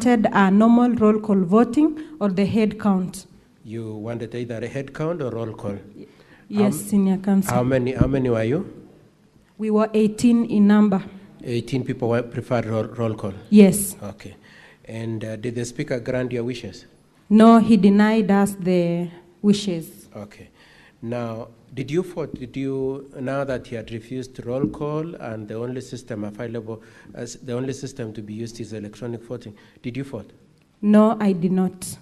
wanted a normal roll call voting or the head count. You wanted either a head count or roll call? Yes, Senior Counsel. How many were you? We were 18 in number. 18 people preferred roll call? Yes. Okay. And did the Speaker grant your wishes? No, he denied us the wishes. Okay. Now, did you vote? Now that he had refused roll call and the only system available, the only system to be used is electronic voting, did you vote? No, I did not.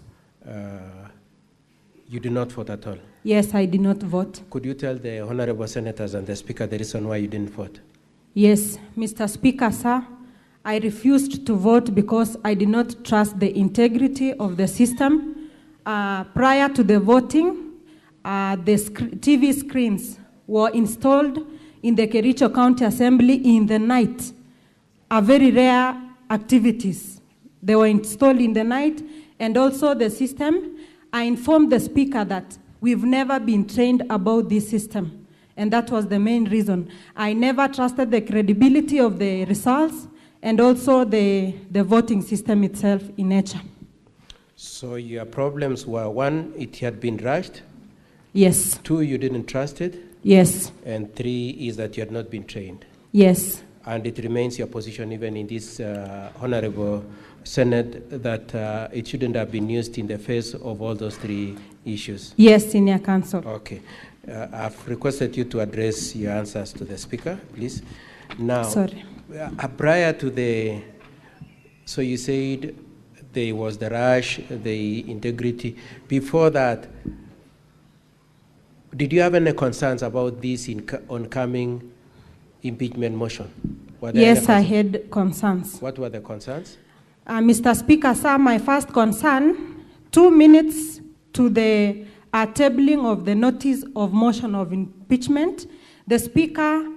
You did not vote at all? Yes, I did not vote. Could you tell the honorable senators and the Speaker the reason why you didn't vote? Yes, Mr. Speaker, sir, I refused to vote because I did not trust the integrity of the system. Prior to the voting, the TV screens were installed in the Kericho County Assembly in the night. A very rare activities. They were installed in the night, and also the system, I informed the Speaker that we've never been trained about this system, and that was the main reason. I never trusted the credibility of the results and also the voting system itself in nature. So your problems were, one, it had been rushed. Yes. 2, you didn't trust it. Yes. And 3 is that you had not been trained. Yes. And it remains your position even in this Honorable Senate that it shouldn't have been used in the face of all those 3 issues. Yes, Senior Counsel. Okay. I've requested you to address your answers to the Speaker, please. Now, sorry. Prior to the, so you said there was the rush, the integrity. Before that, did you have any concerns about this oncoming impeachment motion? Yes, I had concerns. What were the concerns? Mr. Speaker, sir, my first concern, 2 minutes to the tabling of the notice of motion of impeachment, the Speaker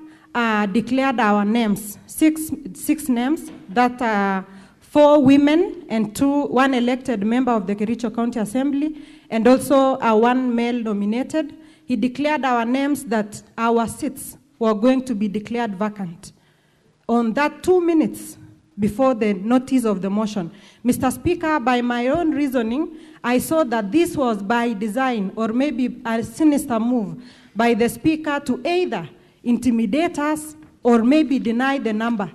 declared our names, six names, that 4 women and 1 elected member of the Kericho County Assembly, and also 1 male nominated. He declared our names that our seats were going to be declared vacant. On that 2 minutes before the notice of the motion, Mr. Speaker, by my own reasoning, I saw that this was by design or maybe a sinister move by the Speaker to either intimidate us or maybe deny the number.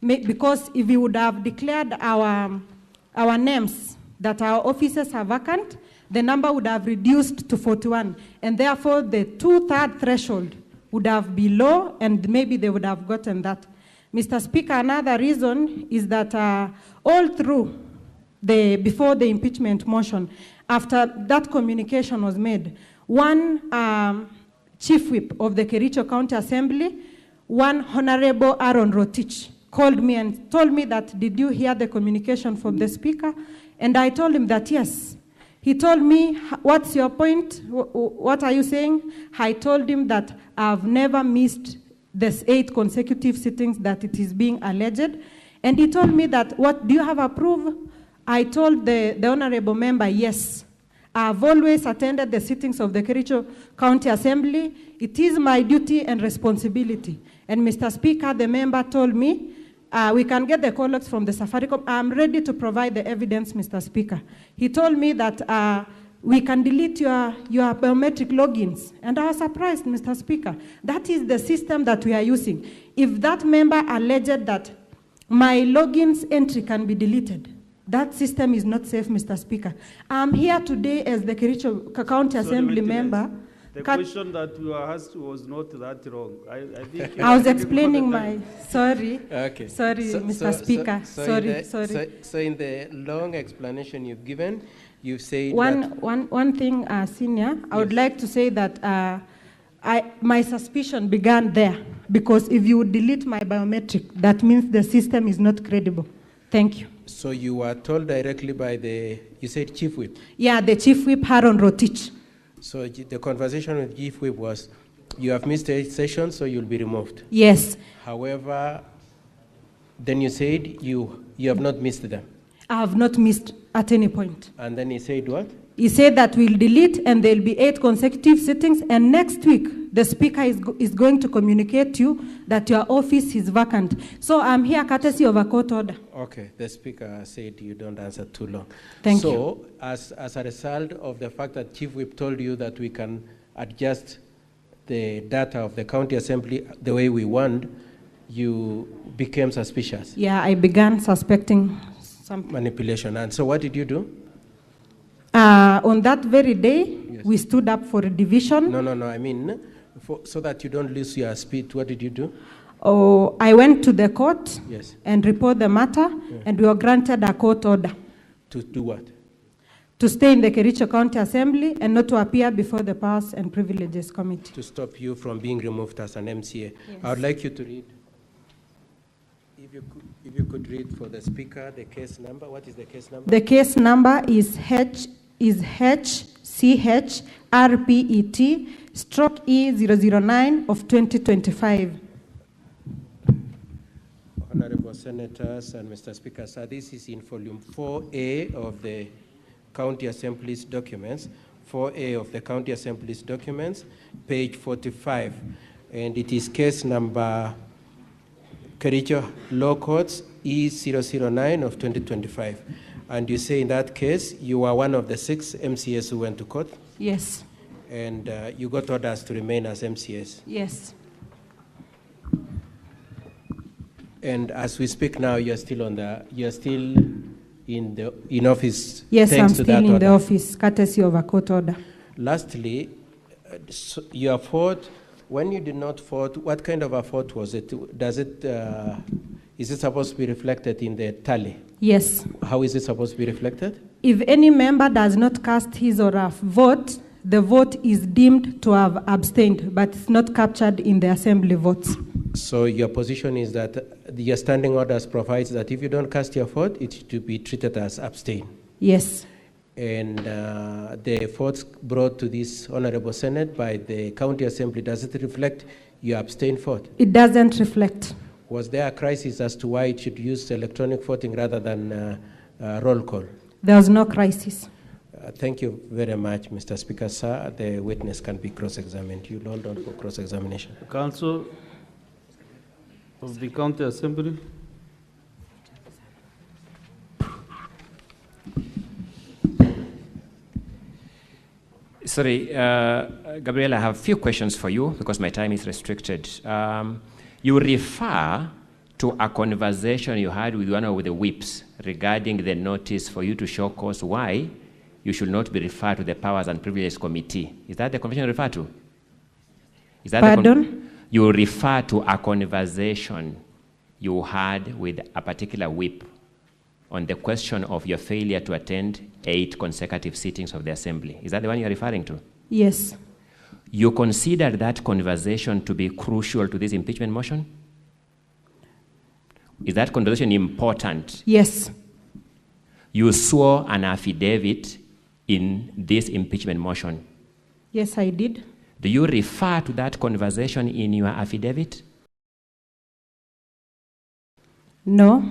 Because if he would have declared our names that our offices are vacant, the number would have reduced to 41, and therefore the 2/3 threshold would have been low, and maybe they would have gotten that. Mr. Speaker, another reason is that all through before the impeachment motion, after that communication was made, 1 chief whip of the Kericho County Assembly, 1 Honorable Aaron Rotich, called me and told me that, did you hear the communication from the Speaker? And I told him that yes. He told me, what's your point? What are you saying? I told him that I've never missed the 8 consecutive sittings that it is being alleged. And he told me that, what, do you have a proof? I told the honorable member, yes. I've always attended the sittings of the Kericho County Assembly. It is my duty and responsibility. And Mr. Speaker, the member told me, we can get the call logs from the Safaricom. I'm ready to provide the evidence, Mr. Speaker. He told me that we can delete your biometric logins. And I was surprised, Mr. Speaker. That is the system that we are using. If that member alleged that my logins entry can be deleted, that system is not safe, Mr. Speaker. I'm here today as the Kericho County Assembly member. The question that you asked was not that wrong. I think I was explaining my, sorry. Okay. Sorry, Mr. Speaker. Sorry. So in the long explanation you've given, you've said one thing, Senior, I would like to say that my suspicion began there, because if you delete my biometric, that means the system is not credible. Thank you. So you were told directly by you said Chief Whip? Yeah, the Chief Whip, Aaron Rotich. So the conversation with Chief Whip was, you have missed 8 sessions, so you'll be removed. Yes. However, then you said you have not missed them. I have not missed at any point. And then he said what? He said that we'll delete and there'll be 8 consecutive sittings, and next week the speaker is going to communicate to you that your office is vacant. So I'm here courtesy of a court order. Okay, the speaker said you don't answer too long. Thank you. So as a result of the fact that Chief Whip told you that we can adjust the data of the county assembly the way we want, you became suspicious. Yeah, I began suspecting some Manipulation. And so what did you do? On that very day, Yes. we stood up for a division. No, I mean, so that you don't lose your speed, what did you do? Oh, I went to the court Yes. and reported the matter, and we were granted a court order To do what? to stay in the Kericho County Assembly and not to appear before the Powers and Privileges Committee. To stop you from being removed as an MCA. Yes. I would like you to read. If you could read for the speaker the case number. What is the case number? The case number is HCHRPET/E009 of 2025. Honorable Senators and Mr. Speaker, sir, this is in volume 4A of the County Assembly's documents, 4A of the County Assembly's documents, page 45. And it is case number Kericho Law Courts E009 of 2025. And you say in that case, you were one of the 6 MCAs who went to court, Yes. and you got orders to remain as MCAs. Yes. And as we speak now, you're still in office. Yes, thanks I'm to still that in order. the office, courtesy of a court order. Lastly, your fault, when you did not vote, what kind of a vote was it? Is it supposed to be reflected in the tally? Yes. How is it supposed to be reflected? If any member does not cast his or her vote, the vote is deemed to have abstained, but it's not captured in the assembly votes. So your position is that your standing orders provides that if you don't cast your vote, it should be treated as abstain. Yes. And the votes brought to this Honorable Senate by the County Assembly, does it reflect your abstain vote? It doesn't reflect. Was there a crisis as to why it should use electronic voting rather than roll call? There was no crisis. Thank you very much, Mr. Speaker. Sir, the witness can be cross-examined. You hold on for cross-examination. Council of the County Assembly. Sorry, Gabriel, I have a few questions for you because my time is restricted. You refer to a conversation you had with one of the whips regarding the notice for you to show cause why you should not be referred to the Powers and Privileges Committee. Is that the conversation you refer to? Is that Pardon? You refer to a conversation you had with a particular whip on the question of your failure to attend 8 consecutive sittings of the Assembly. Is that the one you're referring to? Yes. You considered that conversation to be crucial to this impeachment motion? Is that conversation important? Yes. You swore an affidavit in this impeachment motion. Yes, I did. Do you refer to that conversation in your affidavit? No.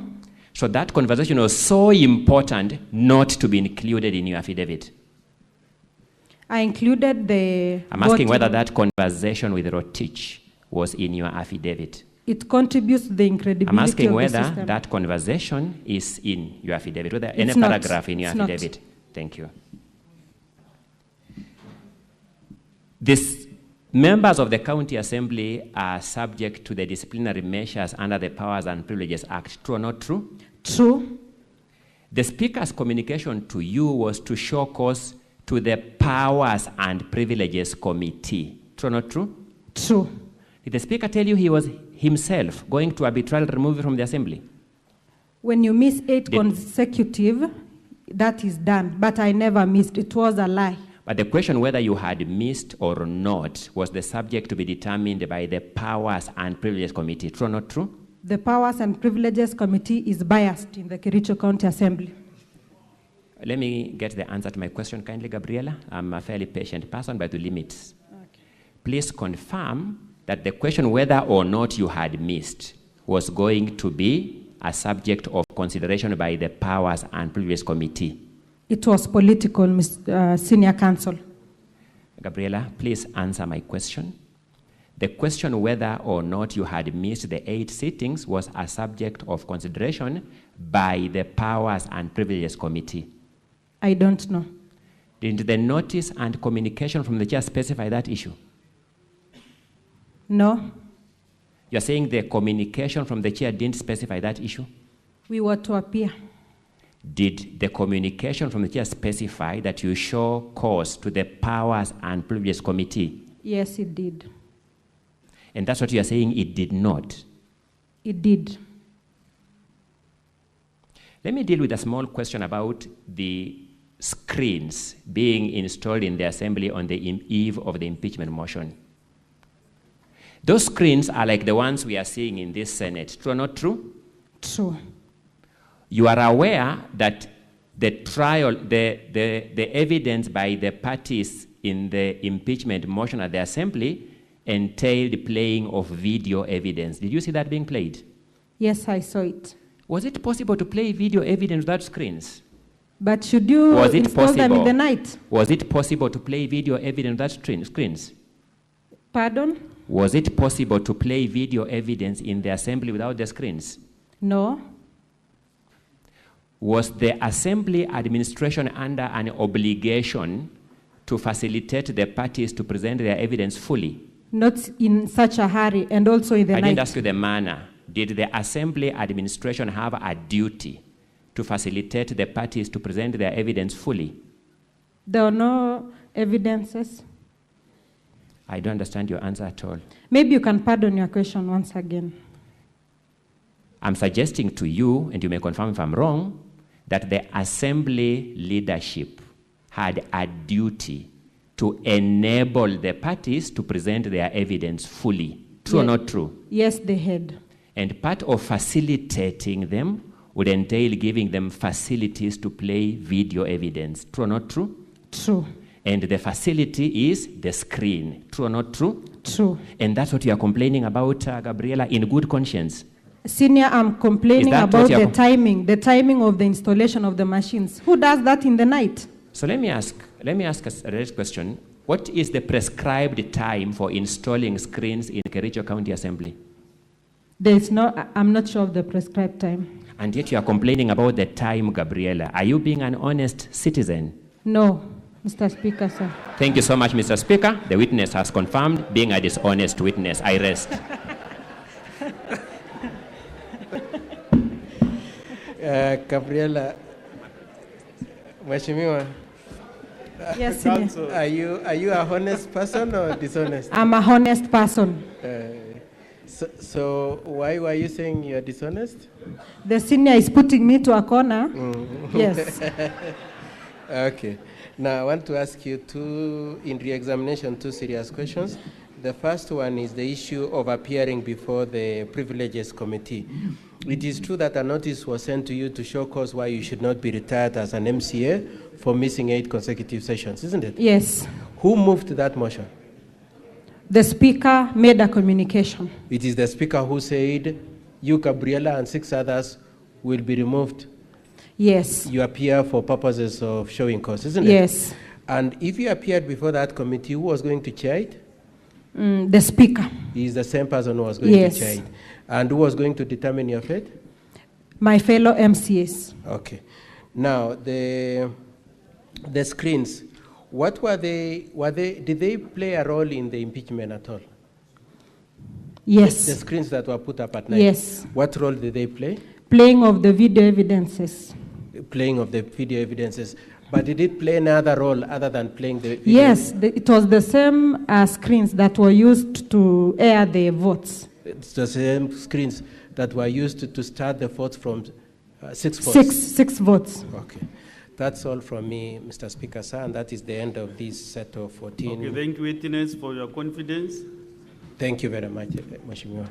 So that conversation was so important not to be included in your affidavit. I included the... I'm asking voting. whether that conversation with Rotich was in your affidavit. It contributes to the incredibility I'm asking of the whether system. that conversation is in your affidavit, whether any It's not. paragraph in your It's not. affidavit. Thank you. These members of the County Assembly are subject to the disciplinary measures under the Powers and Privileges Act. True or not true? True. The Speaker's communication to you was to show cause to the Powers and Privileges Committee. True or not true? True. Did the Speaker tell you he was himself going to arbitrarily remove you from the Assembly? When you miss 8 consecutive, that is done. But I never missed. It was a lie. But the question whether you had missed or not was the subject to be determined by the Powers and Privileges Committee. True or not true? The Powers and Privileges Committee is biased in the Kericho County Assembly. Let me get the answer to my question kindly, Gabriela. I'm a fairly patient person, but to limits. Okay. Please confirm that the question whether or not you had missed was going to be a subject of consideration by the Powers and Privileges Committee? It was political, Senior Counsel. Gabriela, please answer my question. The question whether or not you had missed the 8 sittings was a subject of consideration by the Powers and Privileges Committee. I don't know. Didn't the notice and communication from the chair specify that issue? No. You're saying the communication from the chair didn't specify that issue? We were to appear. Did the communication from the chair specify that you show cause to the Powers and Privileges Committee? Yes, it did. And that's what you are saying it did not? It did. Let me deal with a small question about the screens being installed in the Assembly on the eve of the impeachment motion. Those screens are like the ones we are seeing in this Senate. True or not true? True. You are aware that the trial, the evidence by the parties in the impeachment motion at the Assembly entailed playing of video evidence. Did you see that being played? Yes, I saw it. Was it possible to play video evidence without screens? But should you install them in the night? Was it possible to play video evidence without screens? Pardon? Was it possible to play video evidence in the Assembly without the screens? No. Was the Assembly administration under an obligation to facilitate the parties to present their evidence fully? Not in such a hurry, and also in the night. I didn't ask you the manner. Did the Assembly administration have a duty to facilitate the parties to present their evidence fully? There are no evidences. I don't understand your answer at all. Maybe you can pardon your question once again. I'm suggesting to you, and you may confirm if I'm wrong, that the Assembly leadership had a duty to enable the parties to present their evidence fully. True or not true? Yes, they had. And part of facilitating them would entail giving them facilities to play video evidence. True or not true? True. And the facility is the screen. True or not true? True. And that's what you are complaining about, Gabriela, in good conscience. Senior, I'm complaining about the timing of the installation of the machines. Who does that in the night? So let me ask a direct question. What is the prescribed time for installing screens in Kericho County Assembly? I'm not sure of the prescribed time. And yet you are complaining about the time, Gabriela. Are you being an honest citizen? No, Mr. Speaker, sir. Thank you so much, Mr. Speaker. The witness has confirmed being a dishonest witness. I rest. Gabriela, Mheshimiwa, yes, Senior. Are you a honest person or dishonest? I'm a honest person. So why were you saying you're dishonest? The senior is putting me to a corner. Yes. Okay. Now I want to ask you in re-examination, 2 serious questions. The first one is the issue of appearing before the Privileges Committee. It is true that a notice was sent to you to show cause why you should not be retired as an MCA for missing 8 consecutive sessions, isn't it? Yes. Who moved that motion? The Speaker made a communication. It is the Speaker who said, you, Gabriela, and 6 others will be removed. Yes. You appear for purposes of showing cause, isn't it? Yes. And if you appeared before that committee, who was going to chair it? The Speaker. He is the same person who was going to chair it. And who was going to determine your fate? My fellow MCAs. Okay. Now, the screens, what were they, did they play a role in the impeachment at all? Yes. The screens that were put up at night? Yes. What role did they play? Playing of the video evidences. Playing of the video evidences. But did it play another role other than playing the video? Yes, it was the same screens that were used to air the votes. It's the same screens that were used to start the votes from 6 votes? Six votes. Okay. That's all from me, Mr. Speaker, sir, and that is the end of this set of 14. Okay, thank you, witness, for your confidence. Thank you very much, Mheshimiwa.